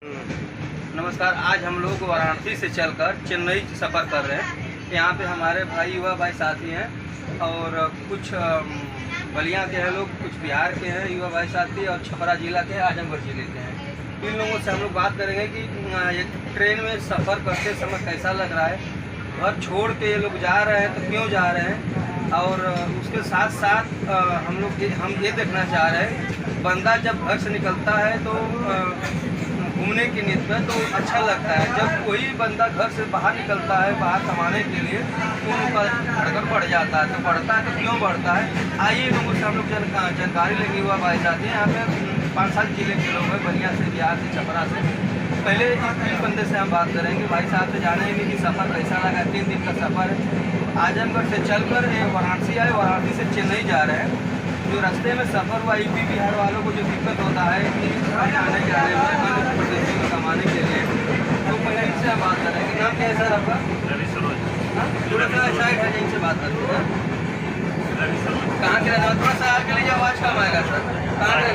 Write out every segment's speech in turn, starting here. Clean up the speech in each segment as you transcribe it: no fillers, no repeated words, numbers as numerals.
नमस्कार। आज हम लोग वाराणसी से चलकर चेन्नई सफ़र कर रहे हैं। यहाँ पे हमारे युवा भाई साथी हैं और कुछ बलिया के हैं लोग, कुछ बिहार के हैं युवा भाई साथी और छपरा जिला के हैं, आजमगढ़ जिले के हैं। इन लोगों से हम लोग बात करेंगे कि ये ट्रेन में सफ़र करते समय कैसा लग रहा है, घर छोड़ के ये लोग जा रहे हैं तो क्यों जा रहे हैं, और उसके साथ साथ हम ये देखना चाह रहे हैं बंदा जब घर से निकलता है तो घूमने की नीयत में तो अच्छा लगता है। जब कोई बंदा घर से बाहर निकलता है बाहर कमाने के लिए तो उनका धड़कन बढ़ जाता है, तो बढ़ता है तो क्यों बढ़ता है, आइए लोगों से हम लोग जानकारी लेंगे। हुआ भाई साथी यहाँ पे 5-7 जिले के लोग हैं, बलिया से, बिहार से, छपरा से। पहले इस बंदे से हम बात करेंगे, भाई साहब से जानेंगे कि सफ़र कैसा लगा। 3 दिन का सफ़र है। आजमगढ़ से चलकर वाराणसी आए, वाराणसी से चेन्नई जा रहे हैं। जो रास्ते में सफ़र हुआ यूपी बिहार वालों को जो दिक्कत होता है कि आने जाने में अन्य प्रदेशों में कमाने के लिए, तो पहले इनसे हम बात करेंगे। नाम क्या है सर आपका? रवि सरोज। थोड़ा सा साइड है, यहीं से बात करते हैं। कहाँ के रहना? थोड़ा सा आगे ले जाओ, आवाज़ कम आएगा सर। कहाँ के?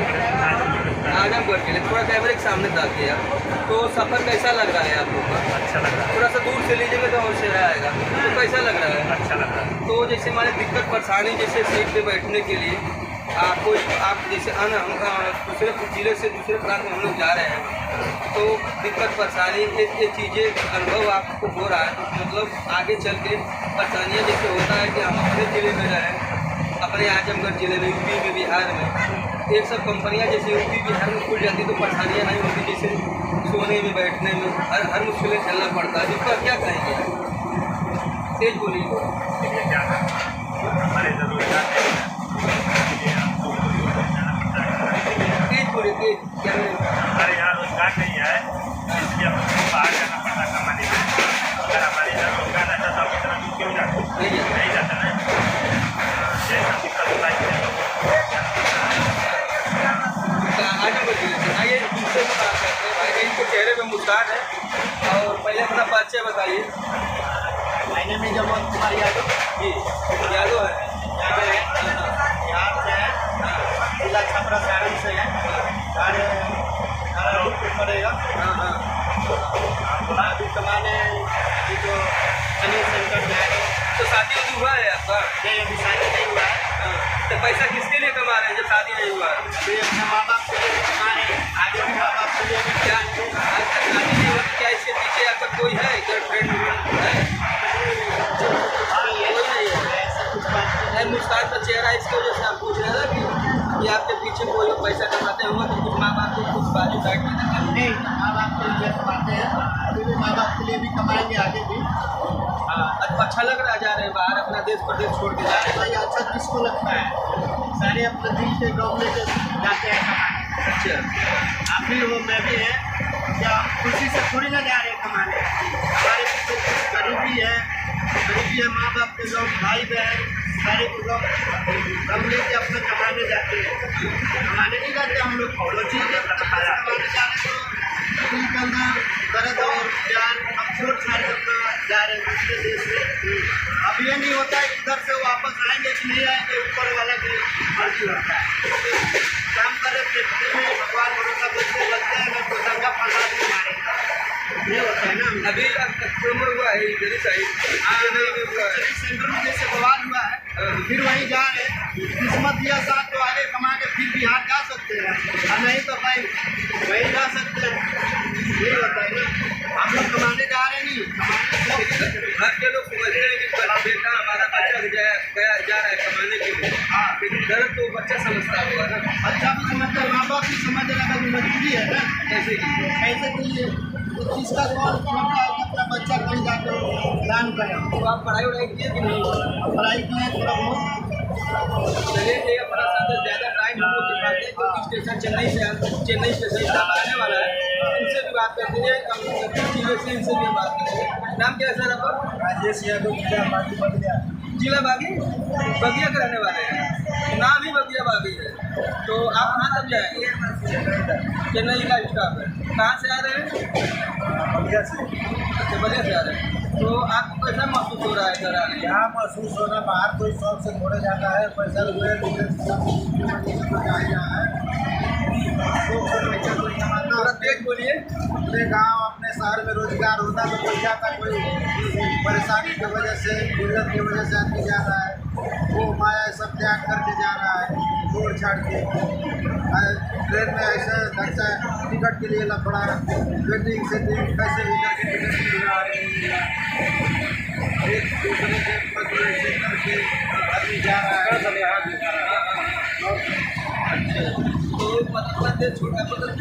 आजमगढ़ के लिए। थोड़ा कैमरे के सामने ताकिए आप। तो सफ़र कैसा लग रहा है आप लोग का? अच्छा लग रहा है। थोड़ा सा दूर से लीजिएगा तो और से आएगा। तो कैसा लग रहा है? अच्छा लग रहा है। तो जैसे हमारे दिक्कत परेशानी, जैसे सीट पे बैठने के लिए कोई आप जैसे दूसरे जिले से दूसरे प्रांत में हम लोग जा रहे हैं तो दिक्कत परेशानी ये चीज़ें अनुभव आपको हो रहा है, तो मतलब आगे चल के परेशानियाँ जैसे होता है कि हम अपने ज़िले में रहें, अपने आजमगढ़ ज़िले में, यूपी में, बिहार में एक सब कंपनियाँ जैसे यूपी बिहार में खुल जाती तो परेशानियाँ नहीं होती, जैसे सोने में, बैठने में हर मुश्किलें झेलना पड़ता है। जिसका क्या कहेंगे? तेज बोलिए। हमारे ज़रूरत क्या हमारे यहाँ रोजगार नहीं है, इसलिए हमको बाहर जाना पड़ता कमाने के लिए। अगर हमारे यहाँ रोजगार रहता तो हम इतना दूर क्यों जाते? नहीं जाता ना। जैसा दिक्कत होता है आजमगढ़ जिले से। आइए दूसरे से बात करते हैं। भाई इनके चेहरे पे मुस्कान है और पहले अपना परिचय बताइए। महीने में जब तुम्हारी यादव जी यादव है, बिहार से है, जिला छपरा सारण से है। पड़ेगा। हाँ। अभी कमाने ये जो सनी सेंटर जाएगा। तो शादी वादी हुआ है आपका? नहीं, अभी शादी नहीं हुआ है। तो पैसा किसके लिए कमा रहे हैं जब शादी नहीं हुआ है? अभी अपने माँ बाप के लिए कमा रहे हैं, आगे भी माँ बाप के लिए भी। क्या आज तक शादी नहीं हुआ? क्या इसके पीछे आपका कोई है गर्लफ्रेंड है? ऐसा कुछ बात नहीं है। मुस्कान का चेहरा इसकी वजह से आप पूछ रहे थे कि आपके पीछे कोई लोग पैसा कमाते होंगे तो कुछ माँ बाप को कुछ बाजू काट के देते हैं। नहीं, माँ बाप के लिए कमाते हैं, अभी भी माँ बाप के लिए भी कमाएंगे आगे भी। हाँ, अच्छा लग रहा है जा रहे हैं बाहर, अपना देश प्रदेश छोड़ के जा रहे हैं। भाई अच्छा किसको लगता है? सारे अपने दिल से गाँव लेके जाते हैं कमाने। अच्छा, आप भी हो, मैं भी है, क्या खुशी से थोड़ी ना जा रहे हैं कमाने। हमारे पीछे कुछ गरीबी है, माँ बाप के लोग, भाई बहन सारे के लोग हम लेके अपने कमाने जाते हैं। कमाने नहीं जाते हम लोग, जो चीज़ कमाने जा रहे हैं तो दिल के अंदर दर्द और प्यार अब छोड़ छाड़ अपना जा रहे हैं दूसरे देश में। अब ये नहीं होता है इधर से वापस आएंगे कि नहीं आएंगे, ऊपर वाला की मर्जी होता है। काम करे फैक्ट्री में, भगवान भरोसा बचते लगते हैं ना तो दंगा फसाद भी मारेगा, ये होता है ना। अभी उम्र हुआ है इधर ही साइड सेंटर में जैसे बवाल हुआ है, फिर वहीं जा रहे हैं। किस्मत दिया साथ तो आगे कमा के फिर बिहार जा सकते हैं, और नहीं तो भाई वहीं जा सकते हैं। यही होता है ना, आप लोग कमाने जा रहे नहीं, घर के लोग समझते हैं कि बेटा हमारा बच्चा जा रहा है कमाने के लिए। हाँ, लेकिन घर तो बच्चा समझता होगा ना। अच्छा भी समझते हैं, माँ बाप भी समझ रहा है, मजबूरी है ना। कैसे की कैसे चाहिए किसका कौन समझता है कि अपना बच्चा कहीं जाकर दान करे। तो आप पढ़ाई वढ़ाई किए कि नहीं? पढ़ाई किए थोड़ा बहुत। चलिए अपना साथ ज़्यादा टाइम हम लोग दिखाते हैं क्योंकि स्टेशन चेन्नई स्टेशन से आने वाला है। इनसे भी बात करते हैं, जिले से इनसे भी बात करेंगे। नाम क्या है सर आपका? राजेश यादव, जिला बागी, बगिया के रहने वाले हैं। नाम ही बगिया बागी है। तो आप कहाँ तक जाएंगे? चेन्नई का स्टाफ है। कहाँ से आ रहे हैं? बलिया से। अच्छा, बलिया से आ रहे हैं। तो आपको कैसा महसूस हो रहा है इधर आने? यहाँ महसूस हो रहा है, बाहर कोई शौक से घोड़े जाता है, पैसा रुपये है, तेज बोलिए। अपने गांव अपने शहर में रोजगार होता तो कोई जाता, कोई परेशानी की वजह से, दिक्कत की वजह से आदमी जा रहा है, वो माया सब त्याग करके जा रहा है, छोड़ छाड़ के। ट्रेन में ऐसे ढंग से टिकट के लिए लफड़ा, वेटिंग सेटिंग कैसे भी करके टिकट मिल रहा है, एक दूसरे के प्रति ऐसे करके आदमी जा रहा है। तो अपना देश छोटा मतलब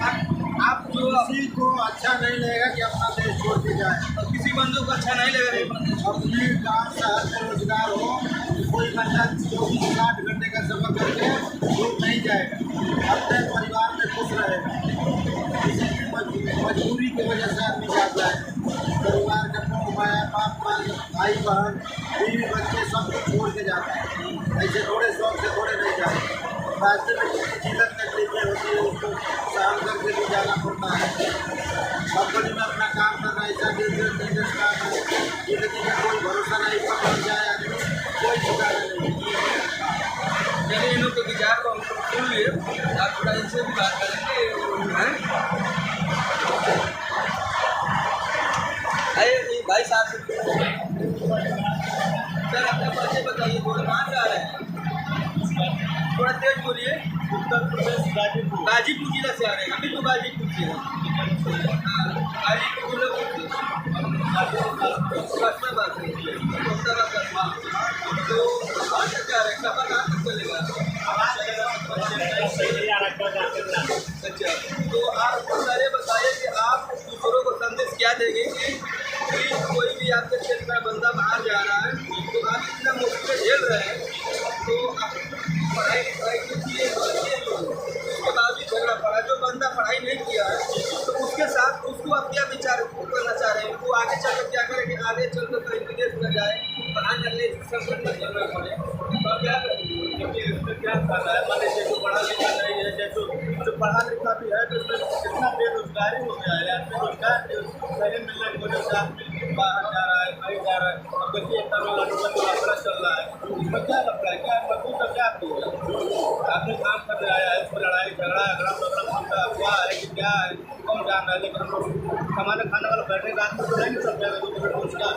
आप जो किसी को अच्छा नहीं लगेगा कि अपना देश छोड़ के जाए, और किसी बंदे को अच्छा नहीं लगेगा। अपने गाँव शहर में रोजगार हो, कोई बंदा 24-60 घंटे का सफर करके दूर नहीं जाएगा, अपने परिवार में खुश रहेगा। किसी की मजबूरी की वजह से आदमी जाता है, परिवार का मोह माया, बाप माँ, भाई बहन, बीवी बच्चे सबको छोड़ के जाता है। ऐसे थोड़े शौक से थोड़े नहीं जाते, रास्ते में कितनी जीवन तकलीफें होती है, उसको सहन करके भी जाना पड़ता है। कंपनी में अपना काम करना, ऐसा बिजनेस काम है, जिंदगी में कोई भरोसा नहीं, पकड़ जाए आदमी, कोई ठिकाना नहीं। चलिए इन लोग के विचार को हम सुन लिए, आप थोड़ा इनसे भी बात करेंगे। अरे भाई साहब सर अपना परिचय बताइए, कहाँ से आ रहे हैं? थोड़ा तेज बोलिए। उत्तर प्रदेश गाजीपुर। गाजीपुर जिला से आ रहे हैं, अभी तो गाजीपुर से हैं। हाँ गाजीपुर जिला तो कहाँ से जा रहे हैं, सफर कहाँ तक चलेगा? अच्छा, तो आप सारे बताइए कि आप दूसरों को संदेश क्या देंगे कि कोई भी आपके क्षेत्र का बंदा बाहर जा रहा है तो आप इतना मुश्किल झेल रहे हैं, तो पढ़ाई के लिए उसके बाद भी झगड़ा पड़ा, जो बंदा पढ़ाई नहीं किया है तो उसके साथ उसको आप क्या विचार करना चाह रहे हैं? वो आगे चल कर क्या करें कि आगे चल कर कहीं विदेश में जाए, पढ़ाई करने संकट में झेलना पड़े, तो आप क्या करेंगे? क्योंकि इसमें क्या करना है, मान लीजिए जो पढ़ा लिखा नहीं है, जैसे जो पढ़ा लिखा भी है तो इसमें कितना बेरोजगारी हो गया है, बेरोजगार नहीं मिलने की वजह से आदमी बाहर जा रहा है, कहीं जा रहा है। अब देखिए तमिलनाडु में जो यात्रा चल रहा है, इसमें क्या लगता है, क्या मजदूर का क्या आदमी काम करने आया है, इसमें लड़ाई झगड़ा हुआ है कि क्या है, कौन जान रहा है, लेकिन हम लोग कमाने खाने वाला बैठेगा आदमी तो नहीं चल जाएगा, उसका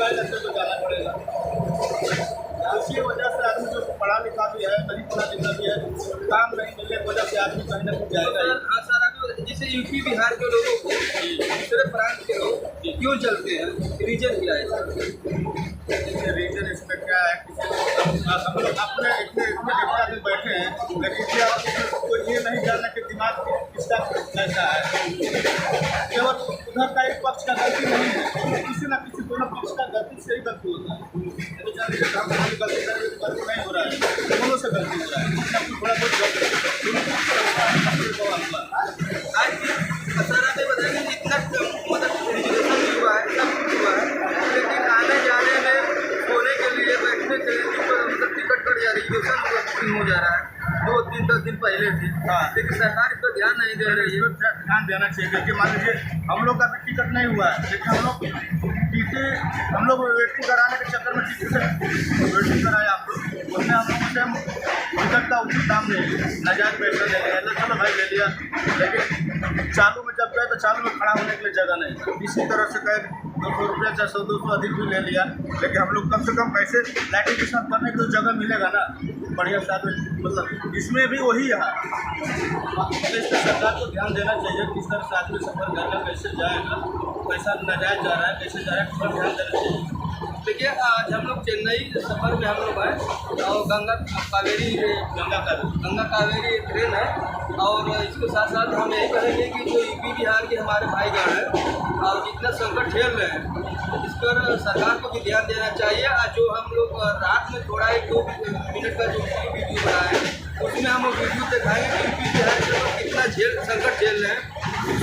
लगता तो जाना पड़ेगा। इसी वजह से आदमी जो पढ़ा लिखा भी है, नहीं पढ़ा लिखा भी है, काम नहीं मिलने की वजह से आदमी कहीं ना कहीं जाएगा। हाँ सर, अभी जैसे यूपी बिहार के लोगों को दूसरे प्रांत के लोग क्यों चलते हैं, रीजन क्या है? रीजन इसमें क्या है, हम लोग अपने इतने आदमी बैठे हैं, लेकिन कोई ये नहीं जानना कि दिमाग किसका कैसा है। केवल उधर का एक पक्ष का गलती नहीं है, किसी न किसी दोनों पक्ष का गलती से ही गलती होता है। गलती नहीं हो रहा है, दोनों से गलती हो रहा है, थोड़ा बहुत आज सर आप बताएंगे इतना मतलब एजुकेशन हुआ है, सब कुछ हुआ है, लेकिन आने जाने में सोने के लिए बैठने के लिए मतलब टिकट कट जा रही है, बुकिंग हो जा रहा है, 2-3-10 दिन पहले थी। हाँ, लेकिन सरकार इस पर ध्यान नहीं दे रही है। ध्यान देना चाहिए, क्योंकि मान लीजिए हम लोग का भी टिकट नहीं हुआ है, लेकिन हम लोग वेटिंग कराने के चक्कर में वेटिंग कराया, उसने हम लोग से टिकट का उचित दाम नहीं लिया, नाजायज पैसा ले लिया, चलो भाई ले लिया, लेकिन चालू में जब गए तो चालू में खड़ा होने के लिए जगह नहीं, इसी तरह से गए 200 रुपया 400-200 अधिक भी ले लिया, लेकिन हम लोग कम से कम पैसे लाइटिंग के साथ करने की तो जगह मिलेगा ना, बढ़िया साथ में, मतलब इसमें भी वही है। इस पर सरकार को ध्यान देना चाहिए, किस तरह से आदमी सफर करना, कैसे जाएगा, पैसा नाजायज जा रहा है, कैसे जा रहा है, इस पर ध्यान देना चाहिए। देखिए आज हम लोग चेन्नई सफ़र में हम लोग आए और गंगा कावेरी ट्रेन है, और इसके साथ साथ हम यही कहेंगे कि जो यूपी बिहार के हमारे भाईगण हैं और जितना संकट झेल रहे हैं, इस पर सरकार को भी ध्यान देना चाहिए। और जो हम लोग रात में थोड़ा 1-2 मिनट का जो वीडियो बनाए उसमें हम लोग वीडियो दिखाएंगे कि यूपी बिहार के लोग कितना संकट झेल रहे हैं,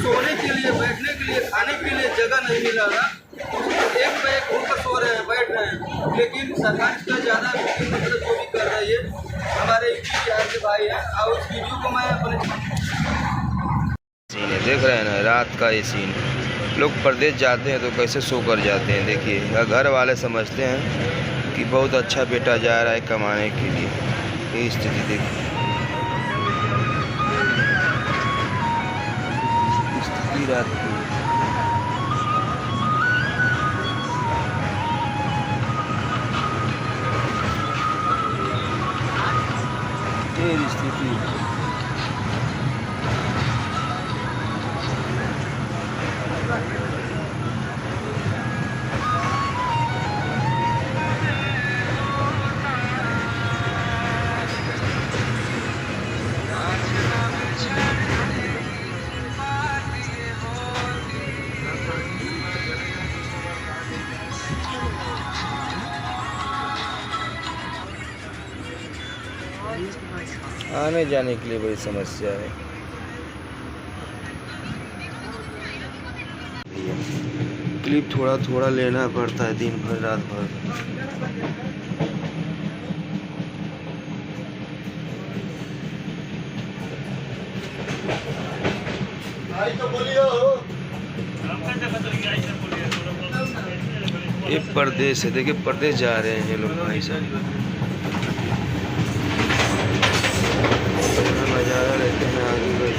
सोने के लिए, बैठने के लिए, खाने के लिए जगह नहीं मिल रहा, एक पे एक घूम कर सो रहे हैं, बैठ रहे हैं, लेकिन सरकार इसका ज़्यादा मतलब जो भी कर रही है, हमारे यूपी बिहार के भाई हैं। और उस वीडियो को मैं अपने सीन है, देख रहे हैं ना, रात का ये सीन, लोग परदेश जाते हैं तो कैसे सो कर जाते हैं। देखिए घर वाले समझते हैं कि बहुत अच्छा बेटा जा रहा है कमाने के लिए, ये स्थिति देखिए, इस आधी रात की। ये स्थिति आने जाने के लिए बड़ी समस्या है। क्लिप थोड़ा थोड़ा लेना पड़ता है दिन भर रात भर। ये परदेश है, देखिए परदेश जा रहे हैं ये लोग भाई साहब। नज़ारा लेते हैं आगे भाई।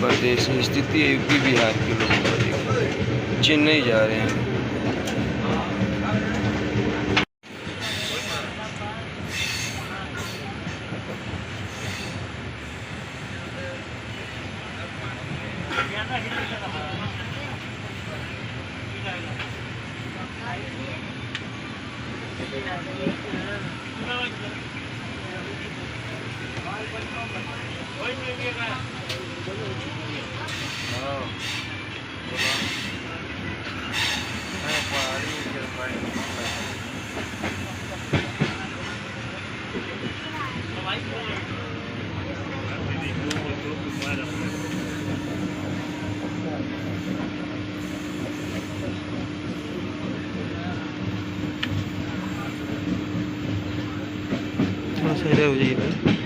परदेशी स्थिति है यूपी बिहार के लोगों का। चेन्नई जा रहे हैं। थोड़ा सा इधर हो जाइए भाई।